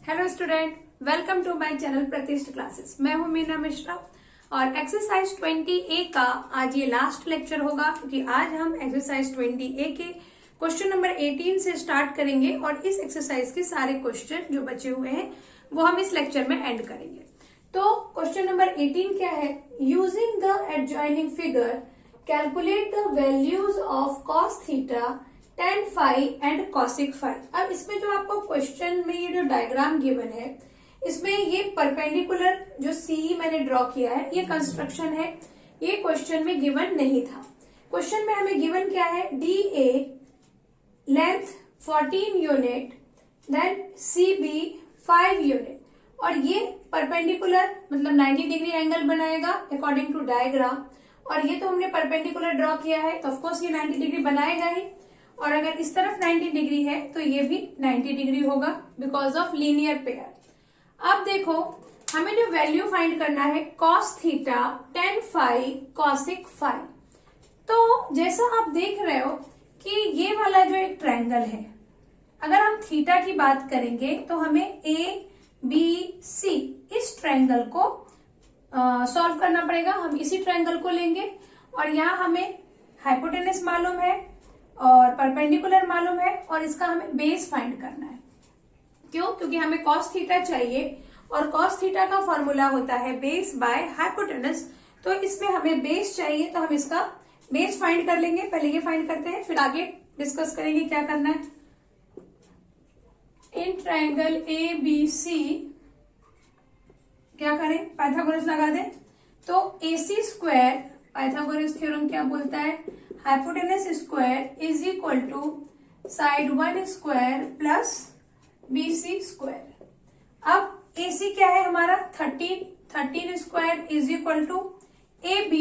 Hello student, welcome to my channel Pratishth classes. मैं हूं मीना मिश्रा और एक्सरसाइज 20A का आज ये लास्ट लेक्चर होगा, क्योंकि आज हम एक्सरसाइज 20A के क्वेश्चन नंबर 18 से स्टार्ट करेंगे और इस एक्सरसाइज के सारे क्वेश्चन जो बचे हुए हैं वो हम इस लेक्चर में एंड करेंगे। तो क्वेश्चन नंबर 18 क्या है? Using the adjoining figure calculate the values of cos theta, tan phi and cosec phi. अब इसमें जो आपको क्वेश्चन में ये जो डायग्राम गिवन है, इसमें ये परपेंडिकुलर जो सी मैंने ड्रॉ किया है ये कंस्ट्रक्शन है, ये क्वेश्चन में गिवन नहीं था। क्वेश्चन में हमें गिवन क्या है? DA length 14 unit, then CB 5 unit, और ये परपेंडिकुलर मतलब 90 डिग्री एंगल बनाएगा अकॉर्डिंग टू डायग्राम। और ये तो हमने परपेंडिकुलर ड्रॉ किया है तो ऑफकोर्स ये 90 डिग्री बनाएगा ही, और अगर इस तरफ 90 डिग्री है तो ये भी 90 डिग्री होगा बिकॉज ऑफ लीनियर पेयर। अब देखो, हमें जो वैल्यू फाइंड करना है cos theta, tan phi, cosec phi. तो जैसा आप देख रहे हो कि ये वाला जो एक ट्रायंगल है, अगर हम थीटा की बात करेंगे तो हमें ABC इस ट्रायंगल को सॉल्व करना पड़ेगा। हम इसी ट्रायंगल को लेंगे और यहाँ हमें हाइपोटेनस मालूम है और परपेंडिकुलर मालूम है और इसका हमें बेस फाइंड करना है। क्यों? क्योंकि हमें कॉस थीटा चाहिए और कॉस थीटा का फॉर्मूला होता है बेस बाय हाइपोटेनस। तो इसमें हमें बेस चाहिए तो हम इसका बेस फाइंड कर लेंगे। पहले ये फाइंड करते हैं, फिर आगे डिस्कस करेंगे क्या करना है। इन ट्रायंगल ABC क्या करें? पाइथागोरस लगा दें। तो AC स्क्वायर, पाइथागोरस थ्योरम क्या बोलता है? Hypotenuse square is equal to side 1 square plus BC square. अब AC क्या है हमारा? 13 square is equal to AB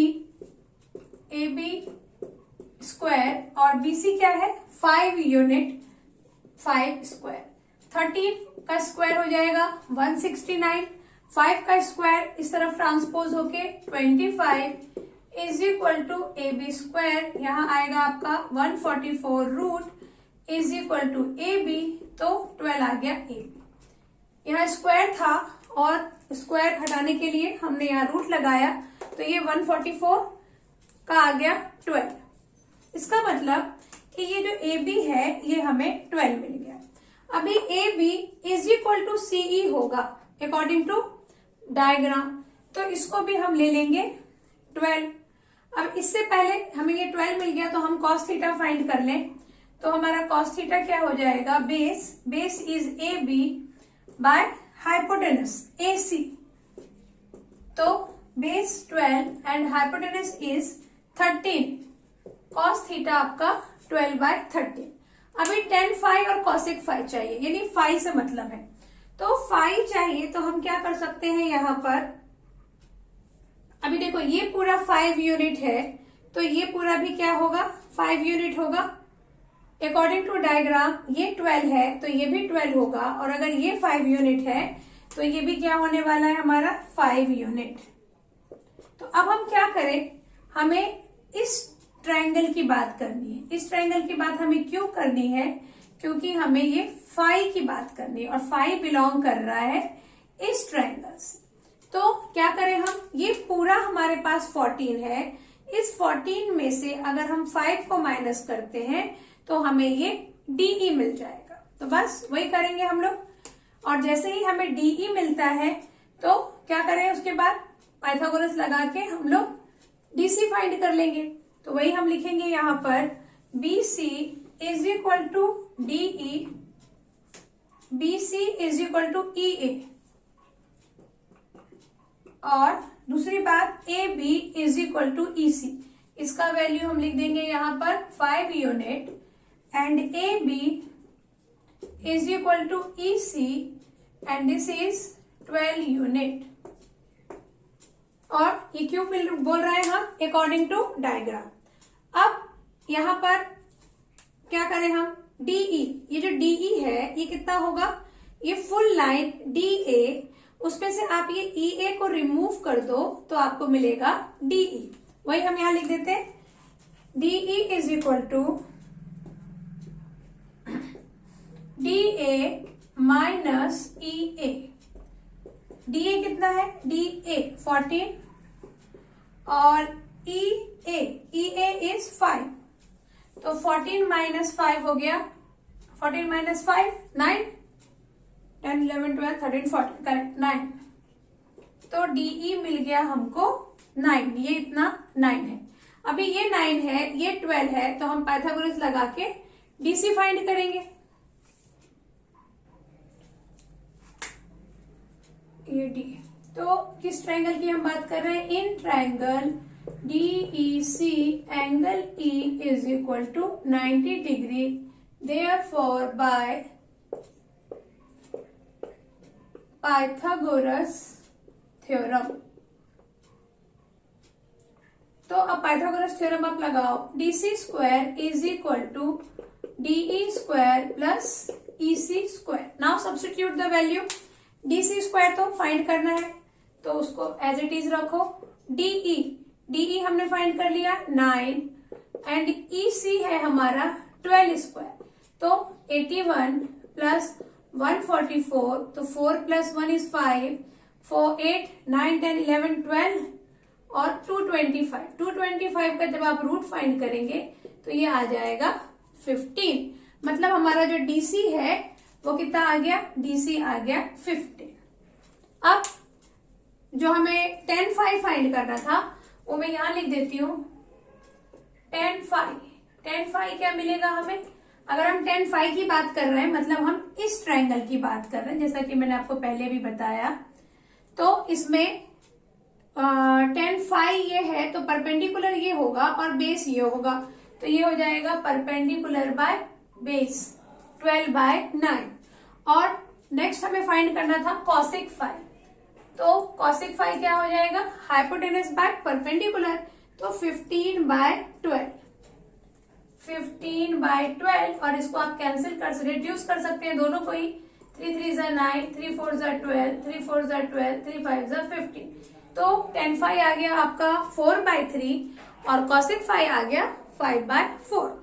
square, और BC क्या है? 5 यूनिट, 5 स्क्वायर। 13 का स्क्वायर हो जाएगा 169, 5 का स्क्वायर इस तरफ ट्रांसपोज होके 25 is equal to AB square, यहाँ आएगा आपका 144 root is equal to AB, तो 12 आ गया AB। यहाँ स्क्वायर था और स्क्वायर हटाने के लिए हमने यहाँ रूट लगाया, तो ये 144 का आ गया 12। इसका मतलब कि ये जो AB है ये हमें 12 मिल गया। अभी AB is equal to CE होगा अकॉर्डिंग टू डायग्राम, तो इसको भी हम ले लेंगे 12। अब इससे पहले हमें ये 12 मिल गया तो हम cos थीटा फाइंड कर लें। तो हमारा cos थीटा क्या हो जाएगा? Base is AB by hypotenuse AC। तो base 12 and hypotenuse is 13, cos theta आपका 12 बाय 13। अभी tan फाई और cosec फाई चाहिए, यानी फाई से मतलब है। तो फाई चाहिए तो हम क्या कर सकते हैं यहाँ पर? अभी देखो ये पूरा 5 यूनिट है तो ये पूरा भी क्या होगा? 5 यूनिट होगा। अकॉर्डिंग टू डायग्राम ये 12 है तो ये भी 12 होगा, और अगर ये 5 यूनिट है तो ये भी क्या होने वाला है हमारा? 5 यूनिट। तो अब हम क्या करें? हमें इस ट्रायंगल की बात करनी है। इस ट्रायंगल की बात हमें क्यों करनी है? क्योंकि हमें ये फाई की बात करनी है और फाई बिलोंग कर रहा है इस ट्रायंगल से। तो क्या करें हम? ये पूरा हमारे पास 14 है, इस 14 में से अगर हम 5 को माइनस करते हैं तो हमें ये DE मिल जाएगा। तो बस वही करेंगे हम लोग, और जैसे ही हमें DE मिलता है तो क्या करें? उसके बाद पाइथागोरस लगा के हम लोग DC फाइंड कर लेंगे। तो वही हम लिखेंगे यहाँ पर BC is equal to DE, BC is equal to EA, और दूसरी बात AB is equal to EC। इसका वैल्यू हम लिख देंगे यहाँ पर 5 unit and AB is equal to EC and this is 12 unit. और ये क्यों बोल रहे हैं हम? According to diagram. अब यहाँ पर क्या करें हम? DE, ये जो DE है ये कितना होगा? ये फुल लाइन DA, उसमें से आप ये EA को रिमूव कर दो तो आपको मिलेगा DE। वही हम यहां लिख देते हैं, DE is equal to DA minus E A. D A कितना है, डी ए 14 और ई ए इज 5, तो 14 माइनस 5 हो गया, 14 माइनस 5 9, 10 11 12 13 14 करेक्ट 9। तो डीई मिल गया हमको 9, ये इतना 9 है। अभी ये 9 है, ये 12 है, तो हम पाइथागोरस लगा के डीसी फाइंड करेंगे। ये डी, तो किस ट्रायंगल की हम बात कर रहे हैं, in triangle DEC angle E is equal to 90 degree, therefore by Pythagoras theorem. तो अब पाइथागोरस थ्योरम आप लगाओ, DC square is equal to DE square plus EC square. Now substitute the value, DC square तो find करना है, तो उसको as it is रखो। डीई हमने फाइंड कर लिया 9 एंड ईसी है हमारा 12 स्क्वायर, तो 81 प्लस 144, तो 4 प्लस 1 इज 5, 4 8 9 10 11 12 और 225। 225 का जब आप रूट फाइंड करेंगे तो ये आ जाएगा 15। मतलब हमारा जो डीसी है वो कितना आ गया, डीसी आ गया 15। अब जो हमें 10 फाइव फाइंड करना था वो मैं यहां लिख देती हूं, 10 फाइव क्या मिलेगा हमें, अगर हम 10 फाइव की बात कर रहे हैं मतलब हम इस ट्रायंगल की बात कर रहे हैं, जैसा कि मैंने आपको पहले भी बताया। तो इसमें 10 फाइव ये है तो परपेंडिकुलर ये होगा और बेस ये होगा, तो ये हो जाएगा परपेंडिकुलर बाय बेस 12 बाय 9। और नेक्स्ट हमें फाइंड करना था कॉसिक फाइव, तो कॉसिक फाइव क्या हो जाएगा, हाइपोटेनस बाय परपेंडिकुलर, तो 15 बाय 12, 15 बाय 12। और इसको आप कैंसिल कर रिड्यूस कर सकते हैं दोनों को ही, 3 3 जा 9, 3 4 जा 12, 3 4 जा 12, 3 5 जा 15। तो 10 फाइव आ गया आपका 4 बाय 3 और कॉसिक फाइव आ गया 5 by 4।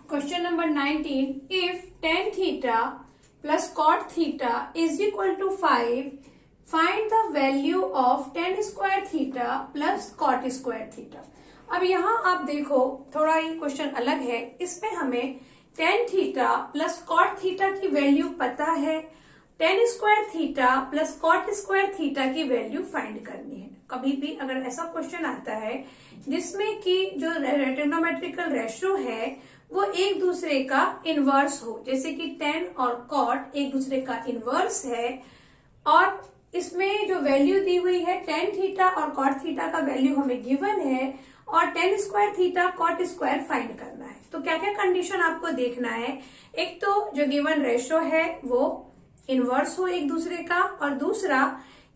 Question number 19, if tan theta plus cot theta is equal to 5, find the value of tan square theta plus cot square theta. अब यहाँ आप देखो थोड़ा ये क्वेश्चन अलग है, इसमें हमें tan theta plus cot theta की वैल्यू पता है, tan square theta plus cot square theta की वैल्यू फाइंड करनी है। कभी भी अगर ऐसा क्वेश्चन आता है जिसमें कि जो ट्रिग्नोमेट्रिकल रेशियो है वो एक दूसरे का इनवर्स हो, जैसे कि tan और cot एक दूसरे का इनवर्स है, और इसमें जो वैल्यू दी हुई है tan थीटा और cot थीटा का वैल्यू हमें गिवन है, और tan square theta cot square find करना है। तो क्या क्या कंडीशन आपको देखना है, एक तो जो गिवन रेशियो है वो इनवर्स हो एक दूसरे का, और दूसरा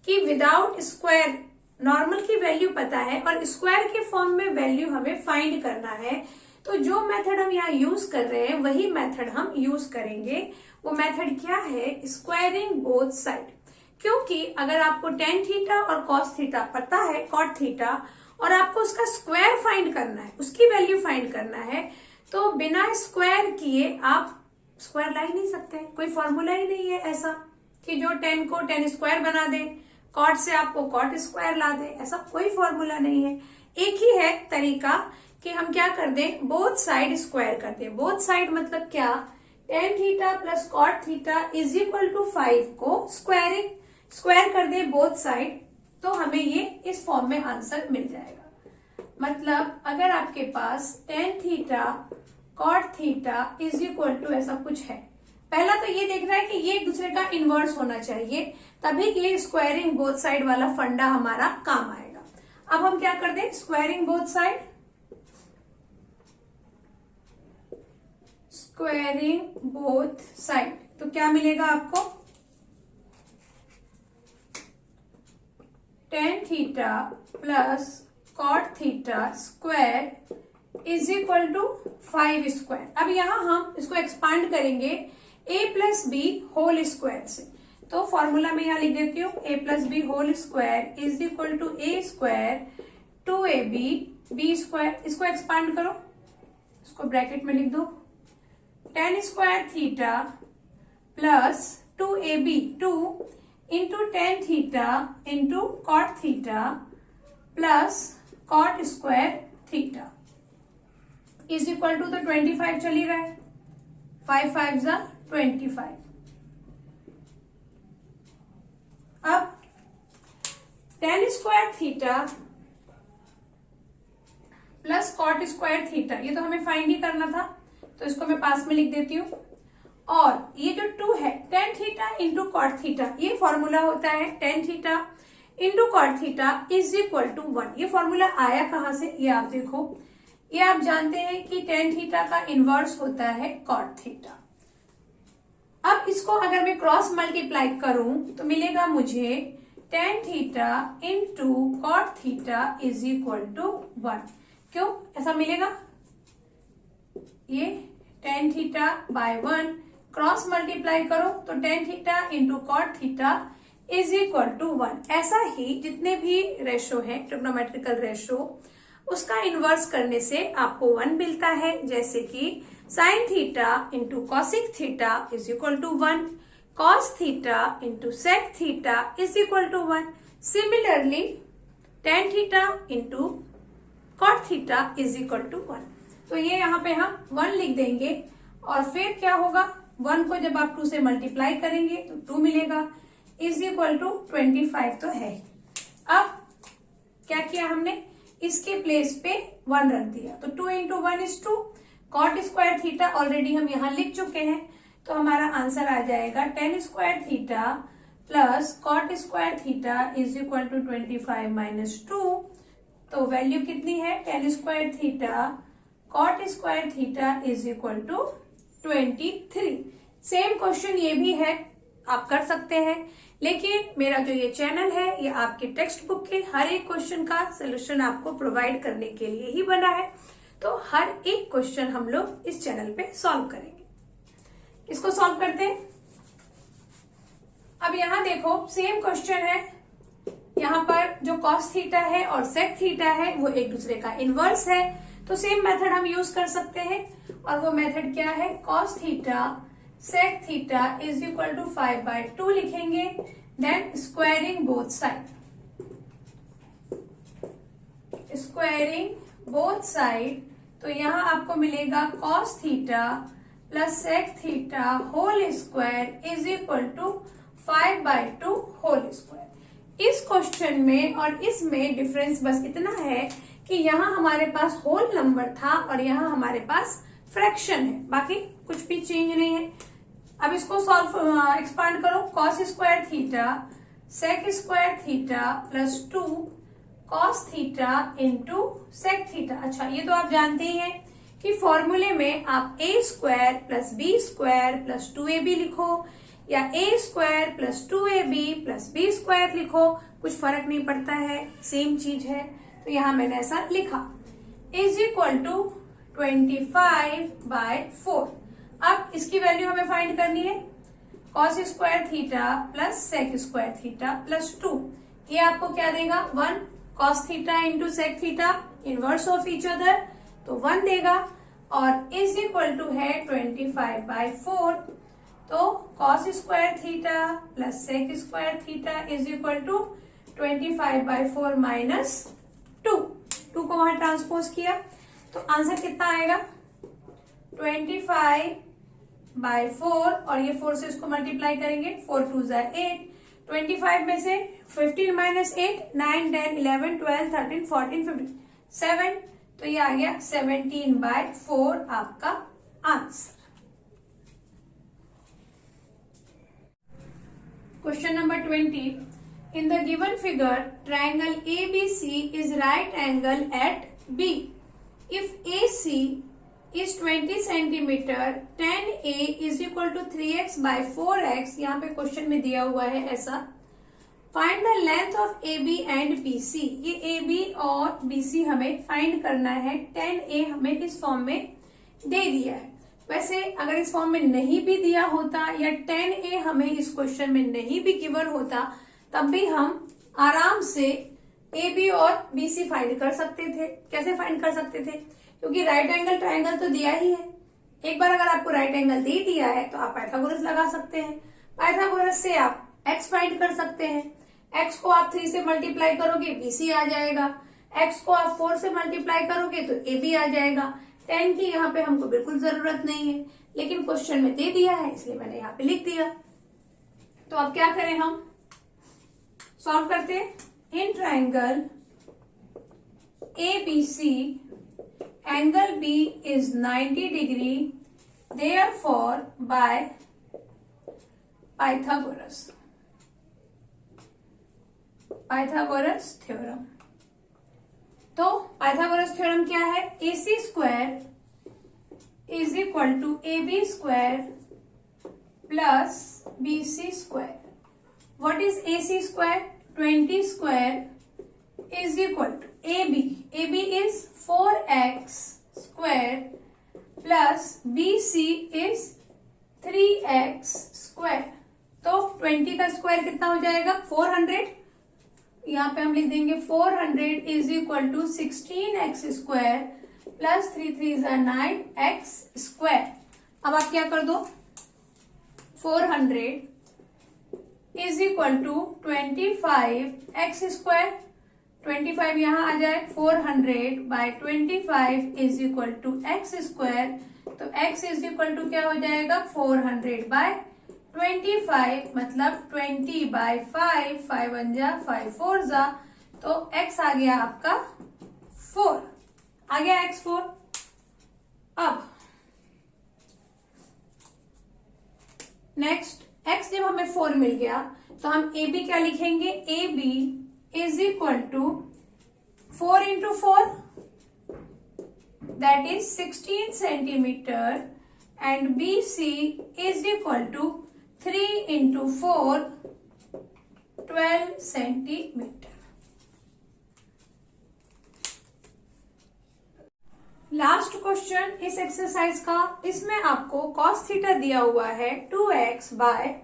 कि विदाउट स्क्वायर नॉर्मल की वैल्यू पता है और स्क्वायर के फॉर्म में वैल्यू हमें फाइंड करना है। तो जो मेथड हम यहाँ यूज कर रहे हैं वही मेथड हम यूज करेंगे। वो मेथड क्या है, स्क्वायरिंग बोथ साइड। क्योंकि अगर आपको tan थीटा और cos थीटा पता है, cot थीटा, और आपको उसका स्क्वायर फाइंड करना है, उसकी वैल्यू फाइंड करना है, तो बिना स्क्वायर किए आप स्क्वायर ला ही नहीं सकते। कोई फॉर्मूला ही नहीं है ऐसा कि जो tan को tan स्क्वायर बना दे, cot से आपको cot स्क्वायर ला दे, ऐसा कोई फॉर्मूला नहीं है। एक ही है तरीका कि हम क्या कर दें, बोथ साइड स्क्वायर कर दें। बोथ साइड मतलब क्या, tan theta plus cot theta is equal to 5 को स्क्वायर कर दें बोथ साइड, तो हमें ये इस फॉर्म में आंसर मिल जाएगा। मतलब अगर आपके पास tan theta cot theta is equal to ऐसा कुछ है, पहला तो ये देखना है कि ये एक दूसरे का इनवर्स होना चाहिए, तभी ये स्क्वायरिंग बोथ साइड वाला फंडा हमारा काम आएगा। अब हम क्या कर दें, squaring both side, squaring both side, तो क्या मिलेगा आपको, tan theta plus cot theta square is equal to 5 square. अब यहां हम इसको एक्सपांड करेंगे a plus B whole square से, तो फॉर्मूला में यहां लिख देती हूँ, a plus B whole square is equal to a square 2ab B square. इसको एक्सपांड करो, इसको ब्रैकेट में लिख दो, tan square theta plus 2ab 2 into tan theta into cot theta plus cot square theta is equal to, तो 25 चल ही रहा है, 5 5 25। अब tan square theta plus cot square theta, ये तो हमें फाइंड ही करना था, तो इसको मैं पास में लिख देती हूँ। और ये जो 2 है, tan theta into cot theta, ये फॉर्मूला होता है tan theta into cot theta is equal to 1। ये फॉर्मूला आया कहां से, ये आप देखो, ये आप जानते हैं कि tan थीटा का इनवर्स होता है कॉट थीटा। अब इसको अगर मैं क्रॉस मल्टीप्लाई करूं तो मिलेगा मुझे tan theta into cot theta is equal to 1। क्यों ऐसा मिलेगा, ये tan theta by 1 cross multiply करो तो tan theta into cot theta is equal to 1। ऐसा ही जितने भी रेशो है, ट्रिग्नोमेट्रिकल रेशो, उसका इनवर्स करने से आपको 1 मिलता है। जैसे कि sine theta into cosec theta is equal to 1, cos theta into sec theta is equal to 1। Similarly tan theta into cot theta is equal to 1। तो ये यहाँ पे हम 1 लिख देंगे और फिर क्या होगा, 1 को जब आप 2 से मल्टीप्लाई करेंगे तो 2 मिलेगा इज इक्वल टू 25 तो है। अब क्या किया हमने, इसके प्लेस पे 1 रख दिया, तो 2 into 1 is 2। Cot square theta already हम यहाँ लिख चुके हैं, तो हमारा आंसर आ जाएगा tan square theta plus cot square theta is equal to 25 minus 2। तो वैल्यू कितनी है, tan square theta cot square theta is equal to 23। Same question ये भी है, आप कर सकते हैं, लेकिन मेरा जो ये चैनल है ये आपके टेक्स्ट बुक के हर एक क्वेश्चन का सोल्यूशन आपको प्रोवाइड करने के लिए ही बना है। तो हर एक क्वेश्चन हम लोग इस चैनल पे सॉल्व करेंगे। इसको सॉल्व करते हैं। अब यहाँ देखो सेम क्वेश्चन है, यहाँ पर जो कॉस थीटा है और सेक थीटा है वो एक दूसरे का इनवर्स है, तो सेम मेथड हम यूज कर सकते हैं। और वो मेथड क्या है, cos theta sec theta is equal to 5/2 लिखेंगे, then squaring both side, squaring both side, तो यहाँ आपको मिलेगा cos theta plus sec theta whole square is equal to 5/2 whole square. इस क्वेश्चन में और इसमें डिफरेंस बस इतना है कि यहाँ हमारे पास होल नंबर था और यहाँ हमारे पास फ्रैक्शन है, बाकी कुछ भी चेंज नहीं है। अब इसको सॉल्व एक्सपांड करो, cos square theta sec square theta plus 2 cos theta into sec theta. अच्छा ये तो आप जानते ही हैं कि फॉर्मूले में आप a square plus B square plus 2ab लिखो या a square plus 2ab plus B square लिखो, कुछ फर्क नहीं पड़ता है, सेम चीज है। तो यहां मैंने ऐसा लिखा इज इक्वल टू 25/4। अब इसकी वैल्यू हमें फाइंड करनी है, cos square theta plus sec square theta plus 2, ये आपको क्या देगा, 1 cos theta into sec theta inverse of each other, तो 1 देगा और इज इक्वल टू है 25/4। तो cos square theta plus sec square theta is equal to 25/4 minus 2 को वहां ट्रांसपोज किया तो आंसर कितना आएगा, 25/4 और ये 4 से इसको मल्टीप्लाई करेंगे, 4 2 8, 25 में से 15 माइनस 8 9 10 11 12 13 14 15 7, तो ये आ गया 17/4 आपका answer. Question number 20, in the given figure triangle ABC is right angle at B. If AC is 20 centimeter, tan A is equal to 3x by 4x, यहाँ पे क्वेश्चन में दिया हुआ है ऐसा। Find the length of AB and BC, ये AB और BC हमें फाइंड करना है। tan A हमें इस फॉर्म में दे दिया है, वैसे अगर इस फॉर्म में नहीं भी दिया होता या tan A हमें इस क्वेश्चन में नहीं भी गिवन होता तब भी हम आराम से AB और BC फाइंड कर सकते थे। कैसे फाइंड कर सकते थे, क्योंकि राइट एंगल ट्राइंगल तो दिया ही है। एक बार अगर आपको राइट एंगल दे दिया है तो आप पाइथागोरस लगा सकते हैं। पाइथागोरस से आप x फाइंड कर सकते हैं। x को आप 3 से मल्टीप्लाई करोगे BC आ जाएगा, x को आप 4 से मल्टीप्लाई करोगे तो AB आ जाएगा। 10 की यहाँ पे हमको बिल्कुल जरूरत नहीं है, लेकिन क्वेश्चन में दे दिया है इसलिए मैंने यहाँ पे लिख दिया। तो अब क्या करें, हम सॉल्व करते हैं। In triangle ABC angle B is 90 degree, therefore by Pythagoras theorem। तो पाइथागोरस थ्योरम क्या है, AC square is equal to AB square plus BC square. What is AC square, 20 square is equal to AB is 4x square plus BC is 3x square। तो 20 का square कितना हो जाएगा, 400। यहाँ पे हम लिख देंगे 400 is equal to 16x square plus 3 3 9x square. अब आप क्या कर दो, 400 is equal to 25x square, 25 यहाँ आ जाए, 400 by 25 is equal to x square. तो x इज इक्वल टू क्या हो जाएगा, 400 बाय 25 मतलब 20 बाय 5, 5 1 जा 5 4 जा, तो x आ गया आपका 4, आ गया x 4। अब नेक्स्ट x जब हमें 4 मिल गया तो हम AB क्या लिखेंगे, AB is equal to 4 into 4 that is 16 centimeter and BC is equal to 3 into 4 12 centimeter। Last question इस एक्सरसाइज का, इसमें आपको cos थीटा दिया हुआ है 2x by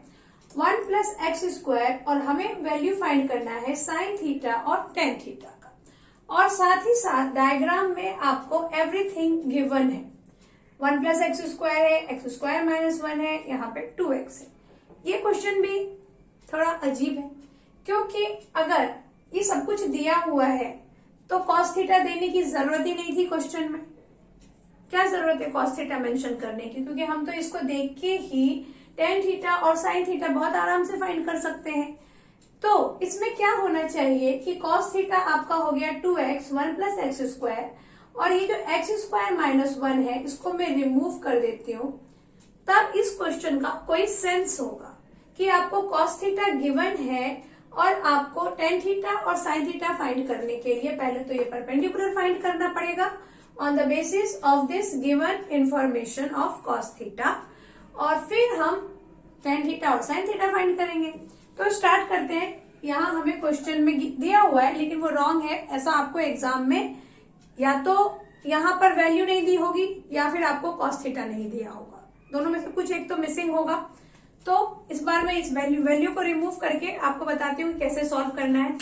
1 plus x square और हमें वैल्यू फाइंड करना है साइन थीटा और टेन थीटा का, और साथ ही साथ डायग्राम में आपको एवरीथिंग गिवन है। 1 प्लस एक्स स्क्वायर है, एक्स स्क्वायर माइनस 1 है, यहाँ पे 2x है। ये क्वेश्चन भी थोड़ा अजीब है, क्योंकि अगर ये सब कुछ दिया हुआ है तो कॉस थीटा देने की जरूरत ही नहीं थी क्वेश्चन में। क्या जरूरत है कॉस थीटा मेंशन करने की, क्योंकि हम तो इसको देख के ही टेन थीटा और साइन थीटा बहुत आराम से फाइंड कर सकते हैं। तो इसमें क्या होना चाहिए कि कॉस थीटा आपका हो गया 2x 1 प्लस एक्स स्क्वायर, और ये जो एक्स स्क्वायर माइनस 1 है इसको मैं रिमूव कर देती हूँ, तब इस क्वेश्चन का कोई सेंस होगा कि आपको कॉस थीटा गिवन है और आपको टेन थीटा और साइन थीटा फाइंड करने के लिए पहले तो ये परपेंडिकुलर फाइंड करना पड़ेगा on the basis of this given information of cos theta, और फिर हम टेन थीटा और साइन थीटा फाइंड करेंगे। तो स्टार्ट करते हैं। यहाँ हमें क्वेश्चन में दिया हुआ है लेकिन वो रॉन्ग है, ऐसा आपको एग्जाम में या तो यहाँ पर वैल्यू नहीं दी होगी या फिर आपको कॉस थीटा नहीं दिया होगा, दोनों में से कुछ एक तो मिसिंग होगा। तो इस बार मैं इस वैल्यू को रिमूव करके आपको बताती हूँ कैसे सॉल्व करना है।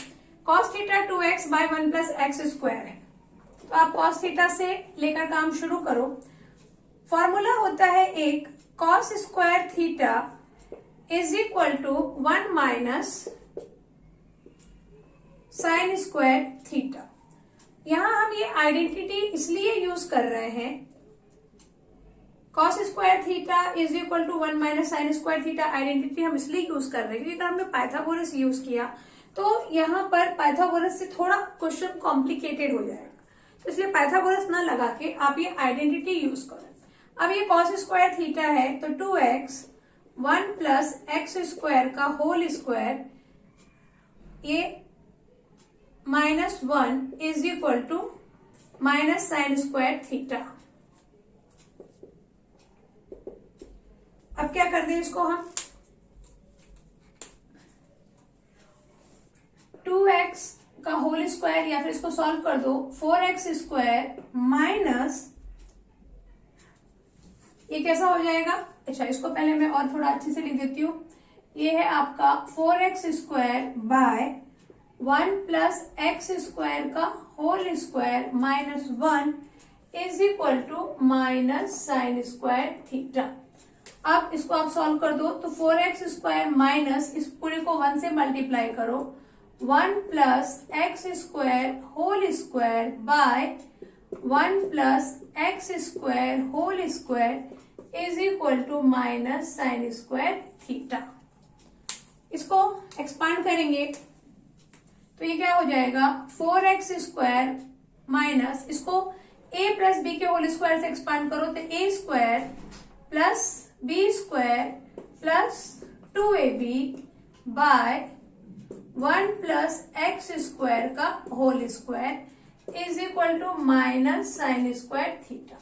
Cos theta 2x by 1 plus x square है, तो आप कॉस थीटा से लेकर काम शुरू करो। फॉर्मूला होता है एक, cos square theta is equal to 1 minus sine square theta. यहां हम ये आइडेंटिटी इसलिए यूज कर रहे हैं, cos square theta is equal to 1 minus sine square theta identity हम इसलिए यूज कर रहे हैं क्योंकि अगर हमने पाइथागोरस यूज किया तो यहाँ पर पाइथागोरस से थोड़ा क्वेश्चन कॉम्प्लिकेटेड हो जाएगा, तो इसलिए पाइथागोरस ना लगा के आप ये आइडेंटिटी यूज करो। अब ये कॉस स्क्वायर थीटा है तो 2x 1 प्लस एक्स स्क्वायर का होल स्क्वायर, ये -1 is equal to minus sine square theta. अब क्या कर दें इसको हम, 2x का होल स्क्वायर या फिर इसको सॉल्व कर दो, 4x स्क्वायर माइनस, ये कैसा हो जाएगा, अच्छा इसको पहले मैं और थोड़ा अच्छे से लिख देती हूँ। ये है आपका 4x square by 1 plus x square का whole square minus 1 is equal to minus sine square theta. अब इसको आप सॉल्व कर दो तो 4x स्क्वायर माइनस इस पूरे को 1 से मल्टीप्लाई करो 1 plus x square whole square by 1 plus x square whole square is equal to minus sine square theta. इसको एक्सपांड करेंगे तो ये क्या हो जाएगा 4x स्क्वायर माइनस इसको a प्लस बी के होल स्क्वायर से एक्सपांड करो तो a square plus B square plus 2ab by 1 plus x square का whole square is equal to minus sine square theta.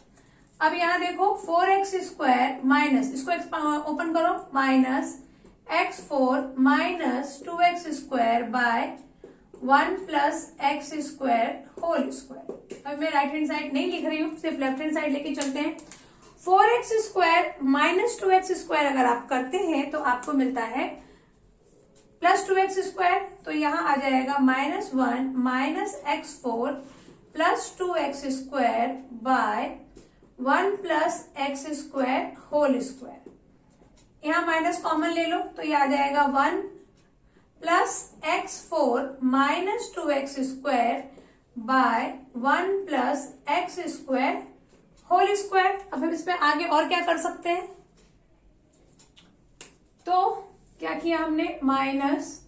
अब यहां देखो 4x स्क्वायर माइनस इसको ओपन करो minus x4 minus 2x square by 1 plus x square whole square. अब मैं right hand side नहीं लिख रही हूं, सिर्फ लेफ्ट हैंड साइड लेके चलते हैं। 4x square minus 2x square अगर आप करते हैं तो आपको मिलता है प्लस 2x स्क्वायर, तो यहां आ जाएगा -1 minus x4 plus 2x square by 1 plus x square whole square. यहां माइनस कॉमन ले लो तो यह आ जाएगा 1 plus x4 minus 2x square by 1 plus x square whole square. अब हम इसमें आगे और क्या कर सकते हैं, तो क्या किया हमने माइनस।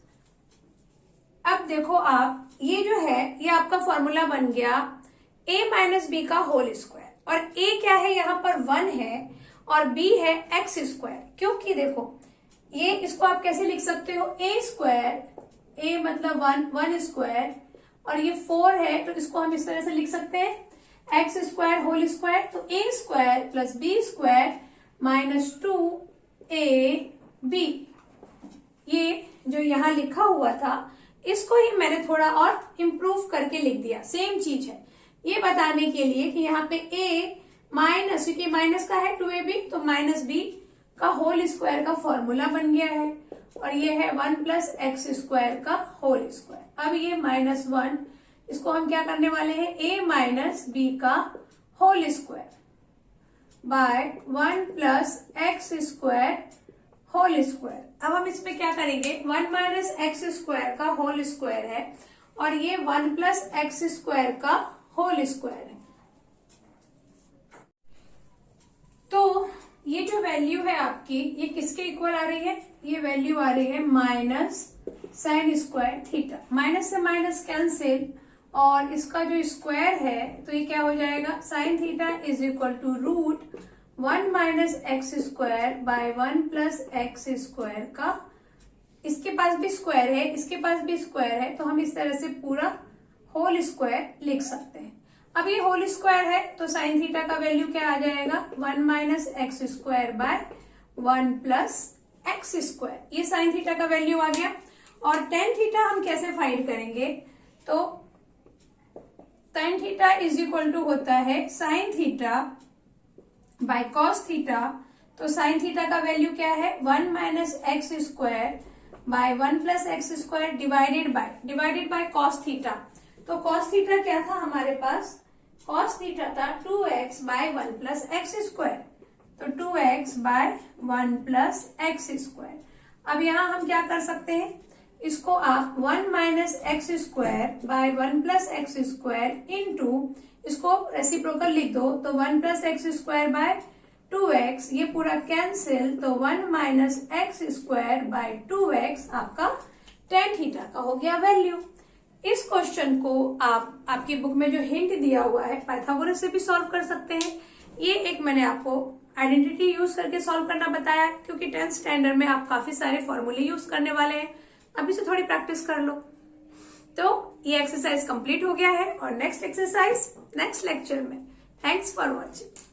अब देखो आप ये जो है ये आपका फॉर्मूला बन गया a माइनस बी का होल स्क्वायर और a क्या है यहाँ पर 1 है और b है एक्स स्क्वायर। क्योंकि देखो ये इसको आप कैसे लिख सकते हो a स्क्वायर, a मतलब 1 स्क्वायर और ये 4 है तो इसको हम इस तरह से लिख सकते हैं एक्स स्क्वायर होल स्क्वायर, तो a square plus B square minus 2ab। ये जो यहाँ लिखा हुआ था इसको ही मैंने थोड़ा और इम्प्रूव करके लिख दिया, सेम चीज है ये बताने के लिए कि यहाँ पे a माइनस क्योंकि माइनस का है 2ab तो माइनस b का होल स्क्वायर का फॉर्मूला बन गया है और ये है 1 प्लस एक्स स्क्वायर का होल स्क्वायर। अब ये -1 इसको हम क्या करने वाले हैं a माइनस बी का whole square by 1 plus x square whole square. अब हम इसमें क्या करेंगे 1 माइनस एक्स स्क्वायर का होल स्क्वायर है और ये 1 प्लस एक्स स्क्वायर का होल स्क्वायर है। तो ये जो वैल्यू है आपकी ये किसके इक्वल आ रही है, ये वैल्यू आ रही है minus sine square theta. Minus से माइनस कैंसिल और इसका जो स्क्वायर है तो ये क्या हो जाएगा sine theta is equal to root 1 minus x square by 1 plus x square का, इसके पास भी स्क्वायर है इसके पास भी स्क्वायर है तो हम इस तरह से पूरा होल स्क्वायर लिख सकते हैं। अब ये होल स्क्वायर है तो साइन थीटा का वैल्यू क्या आ जाएगा 1 minus x square by 1 plus x square, ये साइन थीटा का वैल्यू आ गया। और टेन थीटा हम कैसे फाइंड करेंगे, तो tan theta is equal to होता है sine theta by cos theta. तो साइन थीटा का वैल्यू क्या है 1 minus x square by 1 plus x square divided by cos theta. तो कॉस थीटा क्या था हमारे पास, कॉस थीटा था 2x by 1 plus x square, तो 2x by 1 plus x square. अब यहाँ हम क्या कर सकते हैं, इसको आप 1 minus x square by 1 plus x square into इसको रेसिप्रोकल लिख दो तो 1 plus x square bye 2x, ये पूरा कैंसिल तो 1 minus x square bye 2x आपका टेन थीटा का हो गया वैल्यू। इस क्वेश्चन को आप आपकी बुक में जो हिंट दिया हुआ है पाइथागोरस से भी सॉल्व कर सकते हैं। ये एक मैंने आपको आइडेंटिटी यूज करके सॉल्व करना बताया क्योंकि 10th स्टैंडर्ड में आप काफी सारे फॉर्मूले यूज करने वाले हैं, अभी से थोड़ी प्रैक्टिस कर लो। तो ये एक्सरसाइज कंप्लीट हो गया है और नेक्स्ट एक्सरसाइज नेक्स्ट लेक्चर में। Thanks for watching.